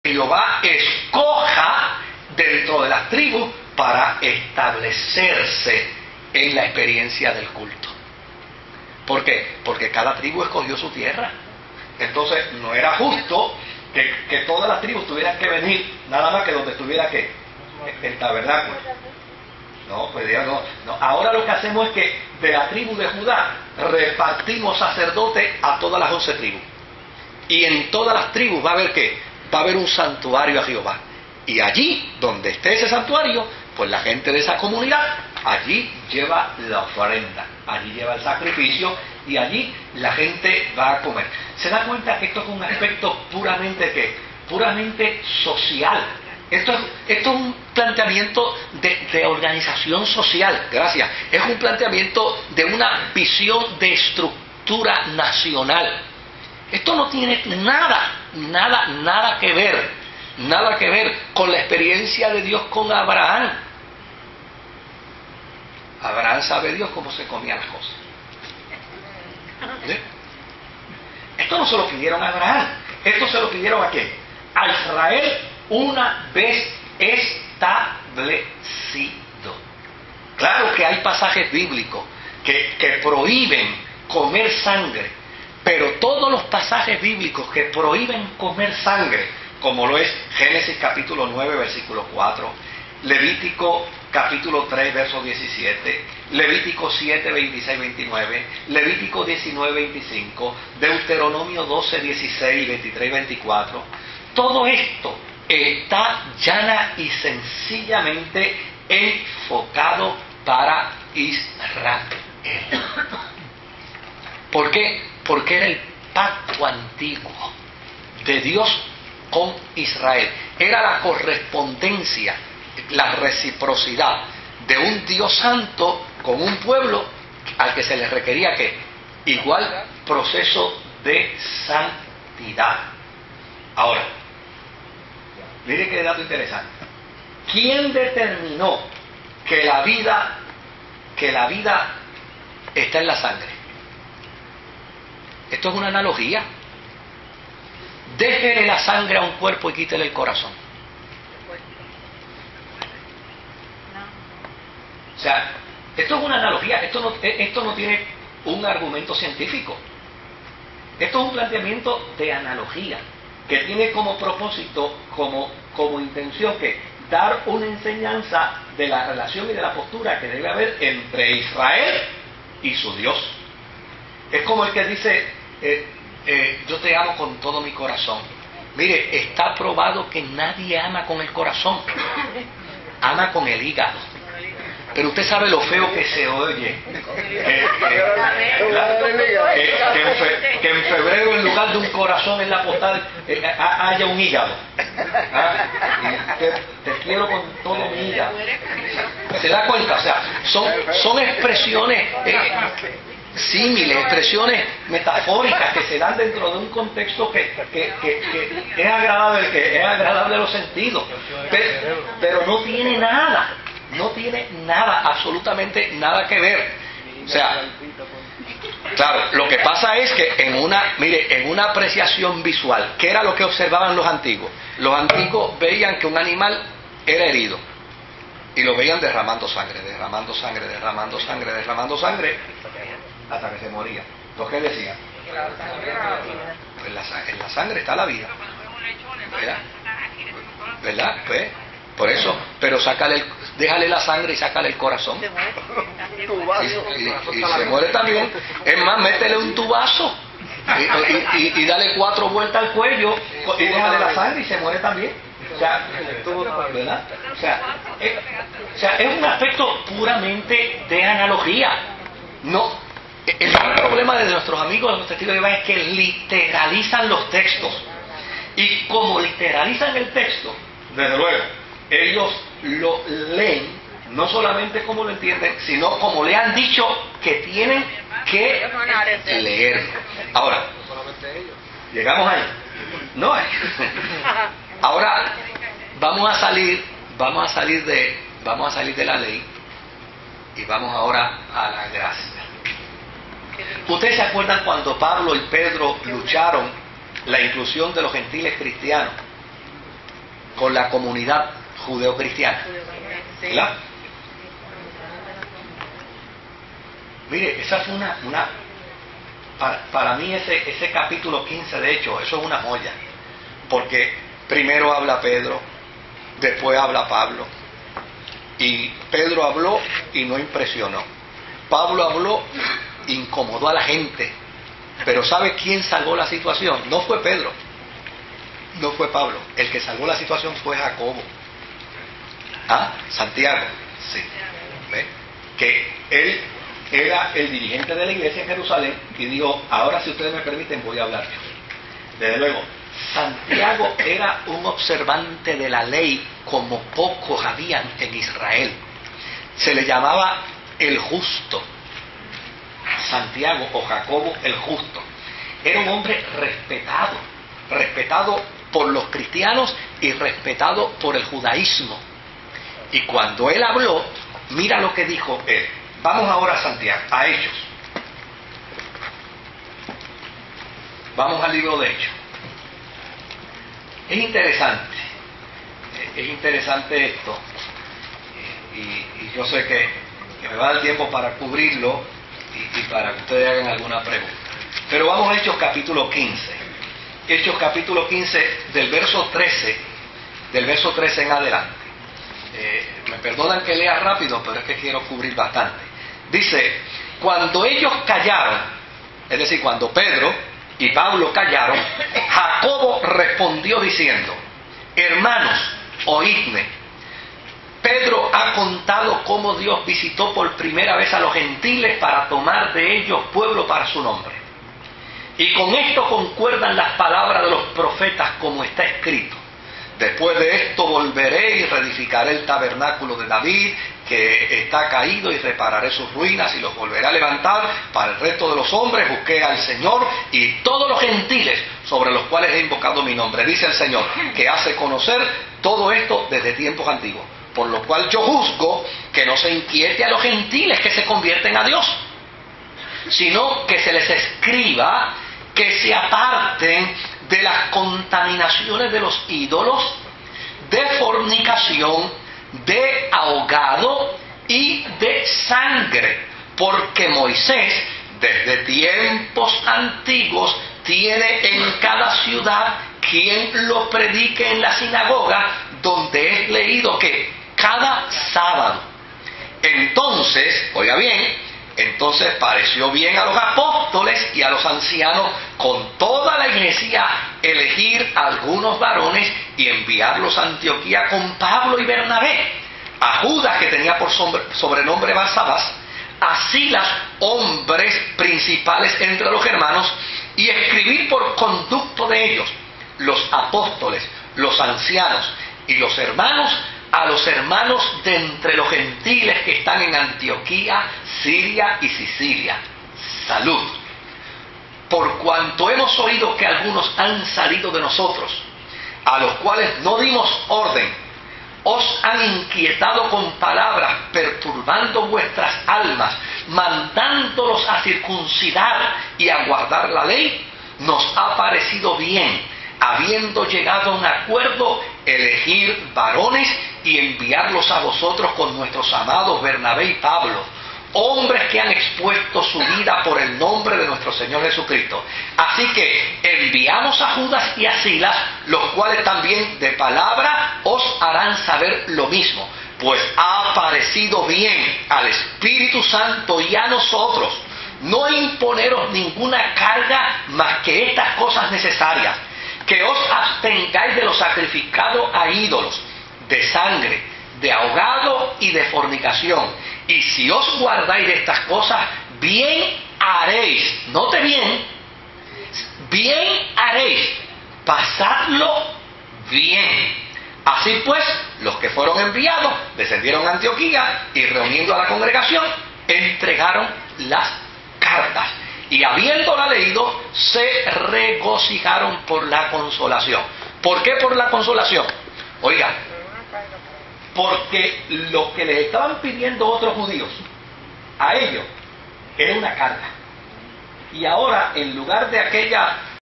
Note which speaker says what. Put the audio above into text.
Speaker 1: Jehová escoja dentro de las tribus para establecerse en la experiencia del culto. ¿Por qué? Porque cada tribu escogió su tierra. Entonces no era justo que todas las tribus tuvieran que venir nada más que donde estuviera ¿qué? El tabernáculo. No, pues ya no. Ahora lo que hacemos es que de la tribu de Judá repartimos sacerdotes a todas las 11 tribus. Y en todas las tribus va a haber ¿qué? Va a haber un santuario a Jehová. Y allí, donde esté ese santuario, pues la gente de esa comunidad, allí lleva la ofrenda, allí lleva el sacrificio, y allí la gente va a comer. ¿Se da cuenta que esto es un aspecto puramente ¿qué? Puramente social? Esto es un planteamiento de organización social, gracias. Es un planteamiento de una visión de estructura nacional. Esto no tiene nada que ver con la experiencia de Dios con Abraham. Abraham sabe Dios cómo se comían las cosas. ¿Sí? Esto no se lo pidieron a Abraham, esto se lo pidieron ¿a quién? A Israel una vez establecido. Claro que hay pasajes bíblicos que prohíben comer sangre, pero todos los pasajes bíblicos que prohíben comer sangre, como lo es Génesis capítulo 9 versículo 4, Levítico capítulo 3 verso 17, Levítico 7 26 29, Levítico 19 25, Deuteronomio 12 16 23 24, todo esto está llana y sencillamente enfocado para Israel. ¿Por qué? Porque era el pacto antiguo de Dios con Israel. Era la correspondencia, la reciprocidad de un Dios santo con un pueblo al que se le requería ¿qué? Igual proceso de santidad. Ahora, mire qué dato interesante. ¿Quién determinó que la vida está en la sangre? Esto es una analogía. Déjele la sangre a un cuerpo y quítele el corazón. O sea, esto es una analogía, esto no tiene un argumento científico. Esto es un planteamiento de analogía que tiene como propósito, como intención, que dar una enseñanza de la relación y de la postura que debe haber entre Israel y su Dios. Es como el que dice, yo te amo con todo mi corazón. Mire, está probado que nadie ama con el corazón, ama con el hígado. Pero usted sabe lo feo que se oye. Que en febrero, en lugar de un corazón en la postal, haya un hígado. Te quiero con todo mi hígado. ¿Se da cuenta? O sea, son expresiones símiles, expresiones metafóricas que se dan dentro de un contexto que es agradable a los sentidos. Pero no tiene nada. No tiene nada, absolutamente nada que ver. O sea, claro, lo que pasa es que en una apreciación visual, ¿qué era lo que observaban los antiguos? Los antiguos veían que un animal era herido y lo veían derramando sangre, hasta que se moría. Entonces, ¿qué decían? Pues en la sangre está la vida. ¿Verdad? Pues, por eso, pero déjale la sangre y sácale el corazón. Y se muere también. Es más, métele un tubazo y dale 4 vueltas al cuello y déjale la sangre y se muere también. O sea, ¿verdad? O sea, es un aspecto puramente de analogía. No, el gran problema de nuestros amigos de los testigos de Jehová es que literalizan los textos. Y como literalizan el texto, desde luego, ellos lo leen, no solamente como lo entienden, sino como le han dicho que tienen que leer. Ahora, llegamos ahí. No hay. Ahora vamos a salir de la ley y vamos ahora a la gracia. ¿Ustedes se acuerdan cuando Pablo y Pedro lucharon la inclusión de los gentiles cristianos? con la comunidad judeocristiana. ¿Verdad? Mire, esa fue para mí ese capítulo 15, de hecho, eso es una joya. Porque primero habla Pedro, después habla Pablo. Y Pedro habló y no impresionó. Pablo habló, incomodó a la gente. Pero ¿sabe quién salvó la situación? No fue Pedro, no fue Pablo. El que salvó la situación fue Jacobo. ¿Ah? Santiago. Sí. ¿Ve? Que él era el dirigente de la iglesia en Jerusalén y dijo, ahora si ustedes me permiten voy a hablar yo. Desde luego, Santiago era un observante de la ley como pocos habían en Israel. Se le llamaba el justo. Santiago o Jacobo el justo. Era un hombre respetado por los cristianos y respetado por el judaísmo. Y cuando él habló, mira lo que dijo él. Vamos ahora a Santiago, a Hechos. Vamos al libro de Hechos. Es interesante esto. Y yo sé que me va a dar tiempo para cubrirlo y para que ustedes hagan alguna pregunta. Pero vamos a Hechos capítulo 15. Hechos capítulo 15 del verso 13 en adelante. Me perdonan que lea rápido, pero es que quiero cubrir bastante. Dice, cuando ellos callaron, es decir, cuando Pedro y Pablo callaron, Jacobo respondió diciendo, hermanos, oídme. Pedro ha contado cómo Dios visitó por primera vez a los gentiles para tomar de ellos pueblo para su nombre. Y con esto concuerdan las palabras de los profetas como está escrito. Después de esto volveré y reedificaré el tabernáculo de David, que está caído, y repararé sus ruinas y los volveré a levantar para el resto de los hombres. Busqué al Señor y todos los gentiles sobre los cuales he invocado mi nombre. Dice el Señor, que hace conocer todo esto desde tiempos antiguos. Por lo cual yo juzgo que no se inquiete a los gentiles que se convierten a Dios, sino que se les escriba que se aparten de las contaminaciones de los ídolos, de fornicación, de ahogado y de sangre, porque Moisés desde tiempos antiguos tiene en cada ciudad quien lo predique en la sinagoga, donde es leído que cada sábado. Entonces, oiga bien, entonces pareció bien a los apóstoles y a los ancianos con toda la iglesia elegir a algunos varones y enviarlos a Antioquía con Pablo y Bernabé, a Judas, que tenía por sobrenombre Barsabás, a Silas, hombres principales entre los hermanos, y escribir por conducto de ellos, los apóstoles, los ancianos y los hermanos, a los hermanos de entre los gentiles que están en Antioquía, Siria y Sicilia. Salud. Por cuanto hemos oído que algunos han salido de nosotros, a los cuales no dimos orden, os han inquietado con palabras, perturbando vuestras almas, mandándolos a circuncidar y a guardar la ley, nos ha parecido bien, habiendo llegado a un acuerdo, elegir varones y enviarlos a vosotros con nuestros amados Bernabé y Pablo, hombres que han expuesto su vida por el nombre de nuestro Señor Jesucristo. Así que enviamos a Judas y a Silas, los cuales también de palabra os harán saber lo mismo, pues ha parecido bien al Espíritu Santo y a nosotros no imponeros ninguna carga más que estas cosas necesarias, que os abstengáis de lo sacrificado a ídolos, de sangre, de ahogado y de fornicación. Y si os guardáis de estas cosas, bien haréis. Note bien, bien haréis, pasadlo bien. Así pues, los que fueron enviados descendieron a Antioquía y, reuniendo a la congregación, entregaron las cartas. Y habiéndola leído, se regocijaron por la consolación. ¿Por qué por la consolación? Oiga, porque lo que les estaban pidiendo otros judíos a ellos era una carga. Y ahora, en lugar de aquella